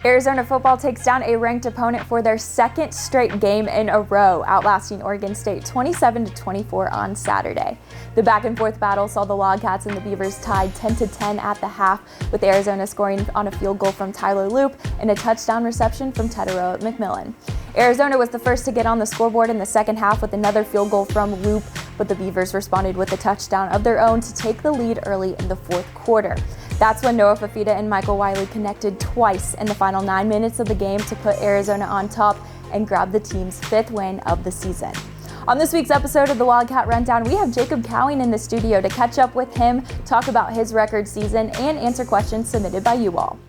Arizona football takes down a ranked opponent for their second straight game in a row, outlasting Oregon State 27-24 on Saturday. The back-and-forth battle saw the Wildcats and the Beavers tied 10-10 at the half, with Arizona scoring on a field goal from Tyler Loop and a touchdown reception from Tedero McMillan. Arizona was the first to get on the scoreboard in the second half with another field goal from Loop, but the Beavers responded with a touchdown of their own to take the lead early in the fourth quarter. That's when Noah Fafita and Michael Wiley connected twice in the final 9 minutes of the game to put Arizona on top and grab the team's fifth win of the season. On this week's episode of the Wildcat Rundown, we have Jacob Cowing in the studio to catch up with him, talk about his record season, and answer questions submitted by you all.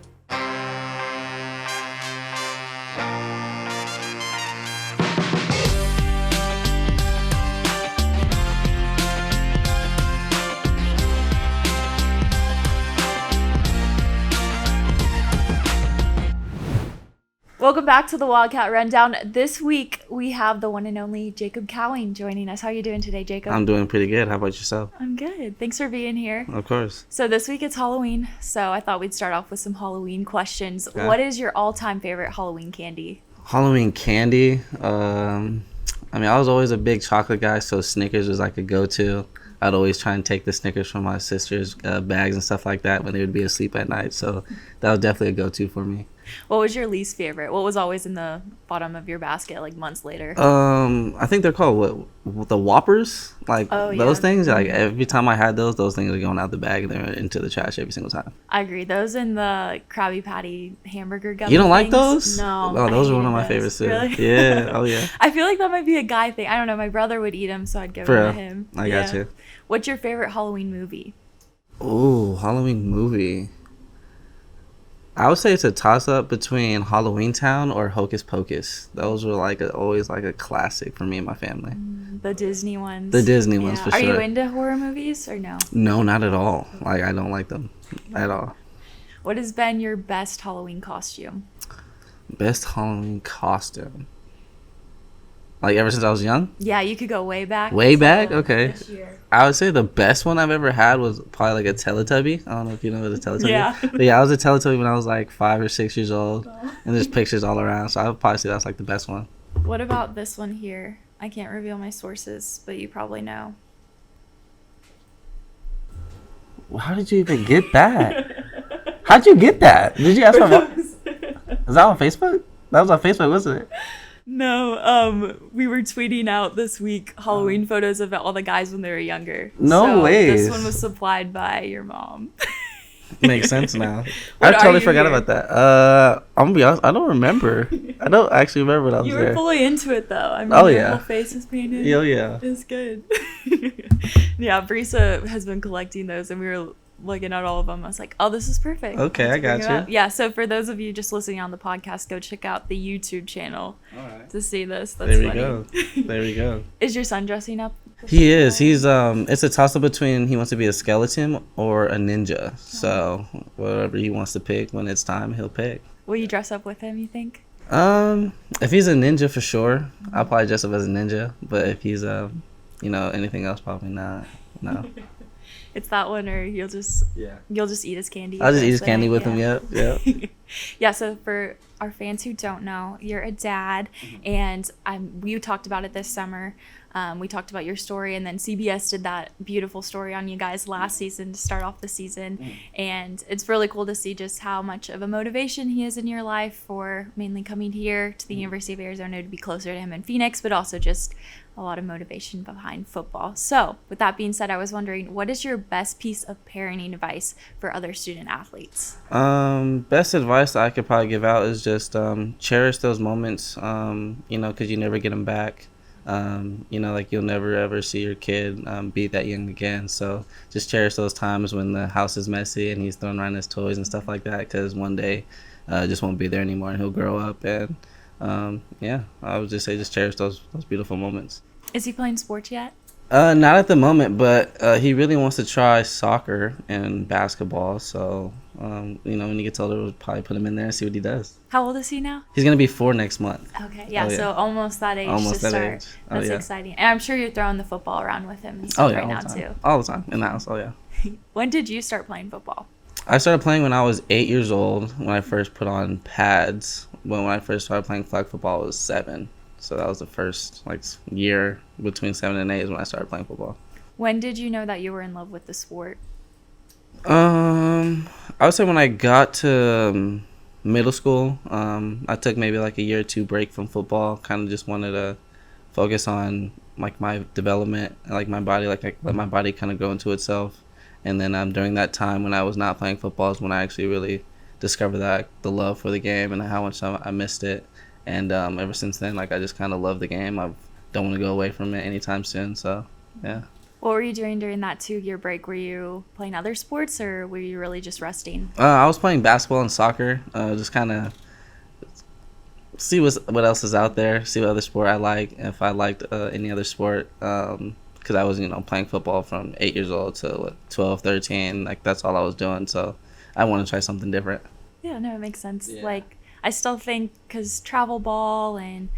Welcome back to the Wildcat Rundown. This week, we have the one and only Jacob Cowing joining us. How are you doing today, Jacob? I'm doing pretty good. How about yourself? I'm good. Thanks for being here. Of course. So this week it's Halloween, so I thought we'd start off with some Halloween questions. Okay. What is your all-time favorite Halloween candy? Halloween candy? I was always a big chocolate guy, so Snickers was like a go-to. I'd always try and take the Snickers from my sister's bags and stuff like that when they would be asleep at night, so that was definitely a go-to for me. What was your least favorite? What was always in the bottom of your basket like months later? I think they're called the Whoppers, those things. Like every time I had those things are going out the bag and they're into the trash every single time. I agree. Those and the Krabby Patty hamburger gummy. You don't like things? those? No. Oh, those are one of my favorites too. Really? Yeah. Oh yeah. I feel like that might be a guy thing. I don't know. My brother would eat them, so I'd give them to him. I got you. What's your favorite Halloween movie? Ooh, Halloween movie. I would say it's a toss-up between Halloween Town or Hocus Pocus. Those were always a classic for me and my family. The Disney ones. The Disney ones, for sure. Are you into horror movies or no? No, not at all. I don't like them at all. What has been your best Halloween costume? Best Halloween costume? Ever since I was young? Yeah, you could go way back. Way back? Okay. I would say the best one I've ever had was probably a Teletubby. I don't know if you know what a Teletubby is. Yeah. But yeah, I was a Teletubby when I was 5 or 6 years old. And there's pictures all around. So I would probably say that's the best one. What about this one here? I can't reveal my sources, but you probably know. Well, how did you even get that? How'd you get that? Did you ask my mom? Is that on Facebook? That was on Facebook, wasn't it? No, we were tweeting out this week Halloween photos of all the guys when they were younger. No way. This one was supplied by your mom. Makes sense now. I totally forgot about that. I'm gonna be honest, I don't remember. I don't actually remember what I was there. You were fully into it though. I mean, your whole face is painted. Oh yeah. It's good. Yeah, Brisa has been collecting those, and we were looking at all of them. I was like, oh, this is perfect. Okay, I got you. Yeah, so for those of you just listening on the podcast, go check out the YouTube channel to see this. That's there we funny. go. There we go. Is your son dressing up? He is. He's it's a toss up between he wants to be a skeleton or a ninja. So whatever he wants to pick when it's time, he'll pick. Will you dress up with him, you think? If he's a ninja for sure, I'll probably dress up as a ninja. But if he's anything else, probably not. No. It's that one, or you'll just eat his candy. I'll just eat his candy with him. Yep. Yeah. So for our fans who don't know, you're a dad, and we talked about it this summer. We talked about your story, and then CBS did that beautiful story on you guys last season to start off the season. And it's really cool to see just how much of a motivation he is in your life for mainly coming here to the University of Arizona to be closer to him in Phoenix, but also just a lot of motivation behind football. So with that being said, I was wondering, what is your best piece of parenting advice for other student athletes? Best advice I could probably give out is just cherish those moments, because you never get them back. You'll never ever see your kid be that young again. So just cherish those times when the house is messy and he's throwing around his toys and stuff like that, because one day just won't be there anymore and he'll grow up. And I would just say just cherish those beautiful moments. Is he playing sports yet? Not at the moment, but he really wants to try soccer and basketball. So, when he gets older, we'll probably put him in there and see what he does. How old is he now? He's going to be 4 next month. Okay, yeah, so almost that age almost to that start. Age. That's exciting. And I'm sure you're throwing the football around with him and stuff right now, too. All the time in the house, oh yeah. When did you start playing football? I started playing when I was 8 years old. When I first put on pads. When I first started playing flag football, I was 7. So that was the first year between 7 and 8 is when I started playing football. When did you know that you were in love with the sport? I would say when I got to middle school, I took maybe like a year or two break from football. Kind of just wanted to focus on like my development, like my body, like let my body kind of grow into itself. And then during that time when I was not playing football is when I actually really discovered that the love for the game and how much I missed it. And ever since then, like I just kind of love the game. I don't want to go away from it anytime soon. So yeah. What were you doing during that 2-year break? Were you playing other sports or were you really just resting? I was playing basketball and soccer. Just kind of see what else is out there, see what other sport I like, if I liked any other sport. Because I was, playing football from 8 years old to 12, 13. Like, that's all I was doing. So I want to try something different. Yeah, no, it makes sense. Yeah. Like, I still think because travel ball and,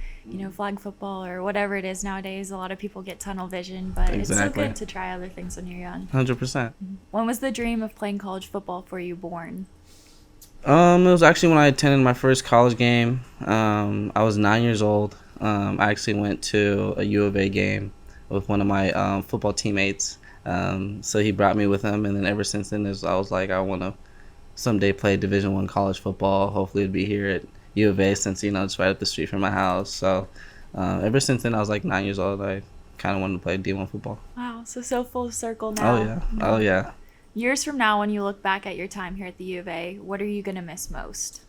flag football or whatever it is nowadays, a lot of people get tunnel vision, but It's so good to try other things when you're young. 100%. When was the dream of playing college football for you born? It was actually when I attended my first college game. I was 9 years old. I actually went to a UofA game with one of my football teammates. So he brought me with him, and then ever since then, I was like, I want to someday play Division I college football. Hopefully, it'd be here at UofA since it's right up the street from my house. So ever since then, I was like 9 years old. I kind of wanted to play D1 football. Wow, so full circle now. Oh yeah, oh yeah. Years from now, when you look back at your time here at the U of A, what are you going to miss most?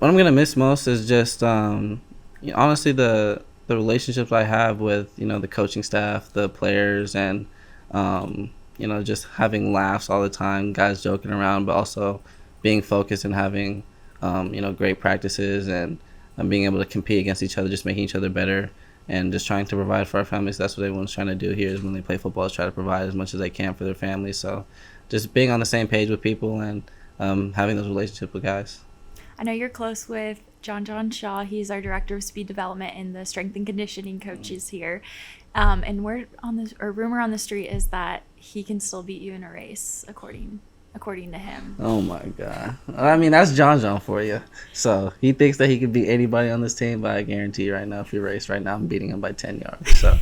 What I'm going to miss most is just, honestly, the relationships I have with, the coaching staff, the players, and, just having laughs all the time, guys joking around, but also being focused and having, great practices and being able to compete against each other, just making each other better. And just trying to provide for our families. That's what everyone's trying to do here is when they play football is try to provide as much as they can for their families. So just being on the same page with people and having those relationships with guys. I know you're close with John Shaw. He's our director of speed development and the strength and conditioning coaches here. And rumor on the street is that he can still beat you in a race, according to him. Oh my God. I mean, that's John for you. So he thinks that he could beat anybody on this team, but I guarantee you right now, if you race right now, I'm beating him by 10 yards. So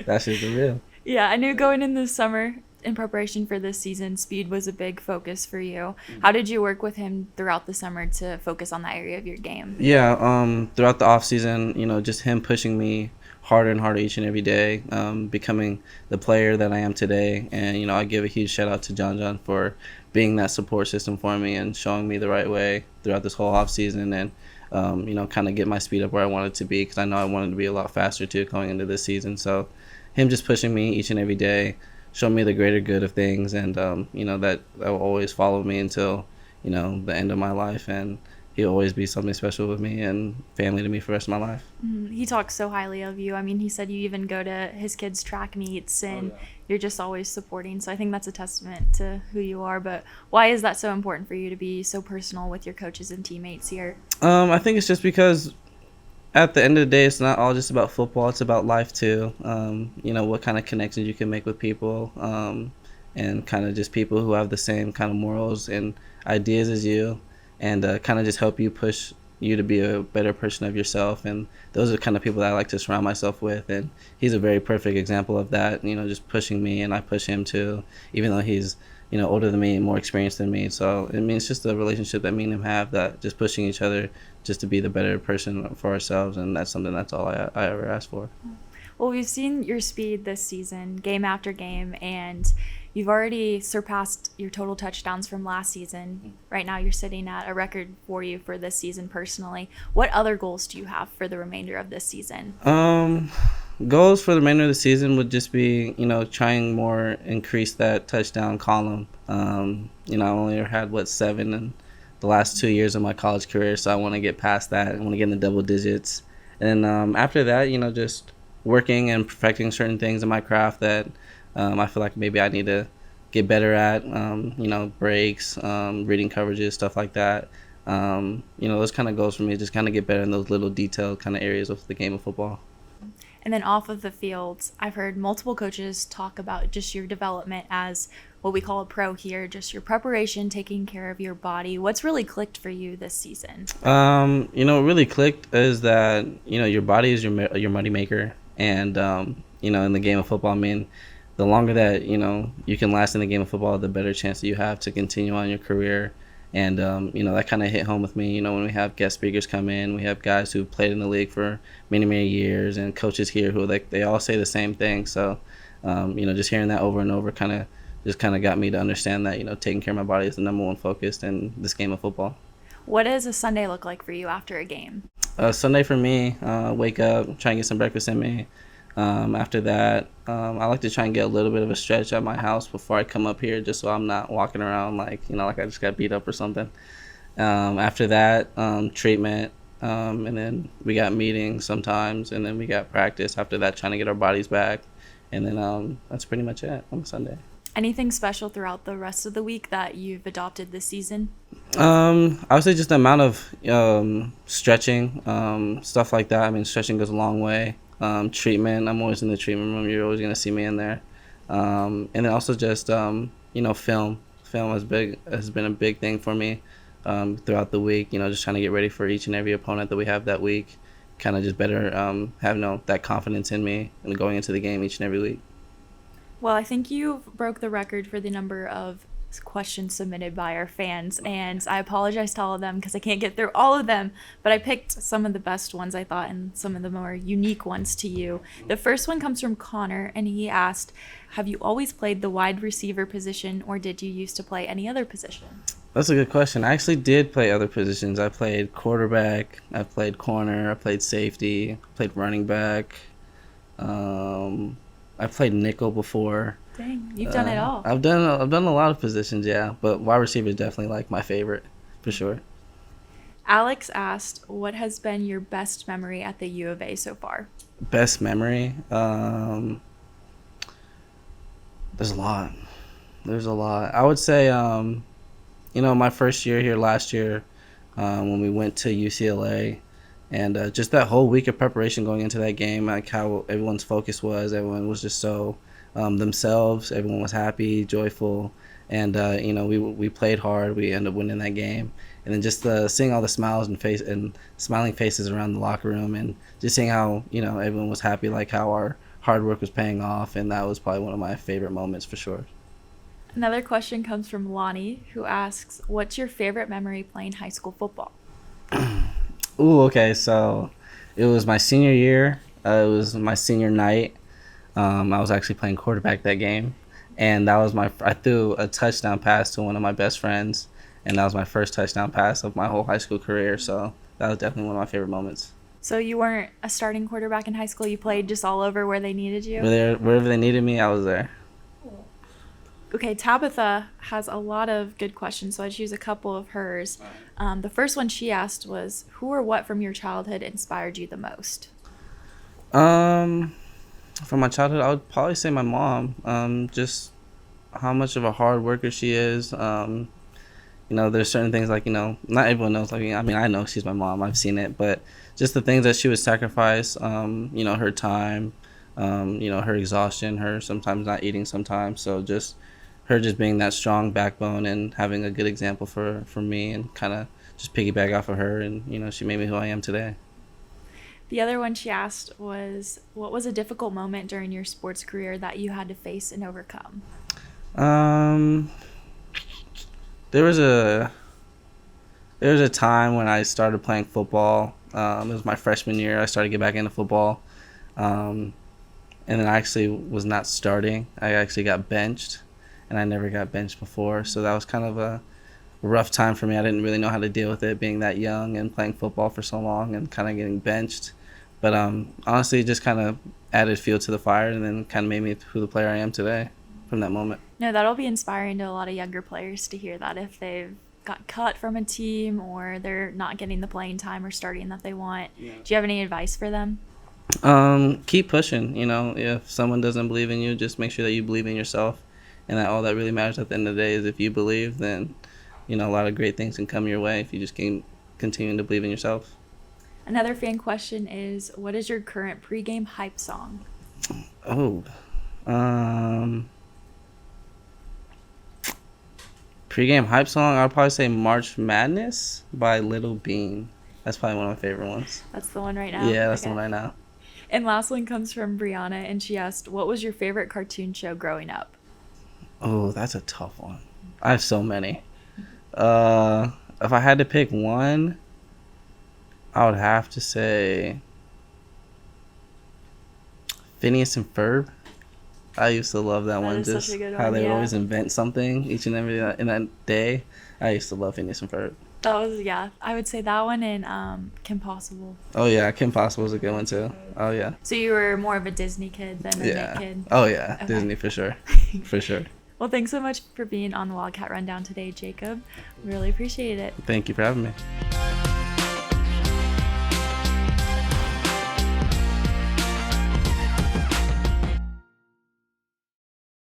that's just the real. Yeah, I knew going in this summer in preparation for this season, speed was a big focus for you. How did you work with him throughout the summer to focus on that area of your game? Yeah, throughout the off season, just him pushing me harder and harder each and every day, becoming the player that I am today. And, I give a huge shout out to John for being that support system for me and showing me the right way throughout this whole off season and, kind of get my speed up where I wanted to be because I know I wanted to be a lot faster too going into this season. So him just pushing me each and every day, showing me the greater good of things and, that will always follow me until, the end of my life. And he'll always be something special with me and family to me for the rest of my life. He talks so highly of you. I mean, he said you even go to his kids' track meets and you're just always supporting. So I think that's a testament to who you are. But why is that so important for you to be so personal with your coaches and teammates here? I think it's just because at the end of the day, it's not all just about football. It's about life too. What kind of connections you can make with people and kind of just people who have the same kind of morals and ideas as you. And kind of just help you push you to be a better person of yourself. And those are the kind of people that I like to surround myself with. And he's a very perfect example of that, just pushing me and I push him too, even though he's, older than me and more experienced than me. So, I mean, it's just a relationship that me and him have that just pushing each other just to be the better person for ourselves. And that's something that's all I ever ask for. Well, we've seen your speed this season, game after game, and you've already surpassed your total touchdowns from last season. Right now, you're sitting at a record for you for this season personally. What other goals do you have for the remainder of this season? Goals for the remainder of the season would just be, trying more, increase that touchdown column. I only had, 7 in the last 2 years of my college career, so I want to get past that. I want to get in the double digits. And after that, just working and perfecting certain things in my craft that I feel like maybe I need to get better at, breaks, reading coverages, stuff like that. Those kind of goals for me, just kind of get better in those little detailed kind of areas of the game of football. And then off of the field, I've heard multiple coaches talk about just your development as what we call a pro here, just your preparation, taking care of your body. What's really clicked for you this season? What really clicked is that, your body is your money maker. And, in the game of football, I mean, the longer that, you can last in the game of football, the better chance that you have to continue on your career. And, that kind of hit home with me, when we have guest speakers come in, we have guys who played in the league for many, many years, and coaches here who, they all say the same thing. So, just hearing that over and over kind of got me to understand that, taking care of my body is the number one focus in this game of football. What does a Sunday look like for you after a game? Sunday for me, wake up, try and get some breakfast in me. After that, I like to try and get a little bit of a stretch at my house before I come up here, just so I'm not walking around like I just got beat up or something. After that, treatment, and then we got meetings sometimes, and then we got practice. After that, trying to get our bodies back, and then that's pretty much it on Sunday. Anything special throughout the rest of the week that you've adopted this season? I would say just the amount of stretching, stuff like that. I mean, stretching goes a long way. Treatment, I'm always in the treatment room. You're always going to see me in there. And then also just, film. Film has been a big thing for me throughout the week. Just trying to get ready for each and every opponent that we have that week. Kind of just better have that confidence in me and going into the game each and every week. Well, I think you broke the record for the number of questions submitted by our fans, and I apologize to all of them because I can't get through all of them, but I picked some of the best ones I thought and some of the more unique ones to you. The first one comes from Connor, and he asked, have you always played the wide receiver position, or did you used to play any other position? That's a good question. I actually did play other positions. I played quarterback, I played corner, I played safety, I played running back. I played nickel before. Dang, you've done it all. I've done a lot of positions, yeah, but wide receiver is definitely like my favorite for sure. Alex asked, what has been your best memory at the U of A so far? Best memory? There's a lot. I would say, my first year here last year, when we went to UCLA, and just that whole week of preparation going into that game, like how everyone's focus was. Everyone was just so themselves. Everyone was happy, joyful, and we played hard. We ended up winning that game, and then just seeing all the smiles and smiling faces around the locker room, and just seeing how everyone was happy, like how our hard work was paying off, and that was probably one of my favorite moments for sure. Another question comes from Lonnie, who asks, what's your favorite memory playing high school football? Ooh, okay, so it was my senior year. It was my senior night. I was actually playing quarterback that game, and that was I threw a touchdown pass to one of my best friends, and that was my first touchdown pass of my whole high school career, so that was definitely one of my favorite moments. So you weren't a starting quarterback in high school? You played just all over where they needed you? Wherever they needed me, I was there. Okay, Tabitha has a lot of good questions, so I choose a couple of hers. The first one she asked was, who or what from your childhood inspired you the most? From my childhood, I would probably say my mom. Just how much of a hard worker she is. There's certain things like, not everyone knows. Like, I mean, I know she's my mom. I've seen it. But just the things that she would sacrifice, her time, her exhaustion, her sometimes not eating sometimes. So just her just being that strong backbone and having a good example for me, and kind of just piggyback off of her. And, she made me who I am today. The other one she asked was, what was a difficult moment during your sports career that you had to face and overcome? There was a time when I started playing football. It was my freshman year. I started to get back into football. And then I actually was not starting. I actually got benched, and I never got benched before. So that was kind of a rough time for me. I didn't really know how to deal with it, being that young and playing football for so long and kind of getting benched. But honestly, it just kind of added fuel to the fire, and then kind of made me who the player I am today from that moment. No, that'll be inspiring to a lot of younger players to hear that if they've got cut from a team or they're not getting the playing time or starting that they want. Yeah. Do you have any advice for them? Keep pushing. If someone doesn't believe in you, just make sure that you believe in yourself, and that all that really matters at the end of the day is if you believe, then a lot of great things can come your way if you just keep continuing to believe in yourself. Another fan question is, what is your current pregame hype song? Oh, Pre-game hype song, I'll probably say March Madness by Little Bean. That's probably one of my favorite ones. That's the one right now? Yeah, that's the Okay. one right now. And last one comes from Brianna, and she asked, what was your favorite cartoon show growing up? Oh, that's a tough one. I have so many. If I had to pick one, I would have to say Phineas and Ferb. I used to love that one. Is such Just a good how one, they would yeah. always invent something each and every in that day. I used to love Phineas and Ferb. That was, yeah, I would say that one and Kim Possible. Oh yeah, Kim Possible was a good one too. Oh yeah. So you were more of a Disney kid than a Nick kid? Oh yeah, Okay. Disney for sure. For sure. Well, thanks so much for being on the Wildcat Rundown today, Jacob. Really appreciate it. Thank you for having me.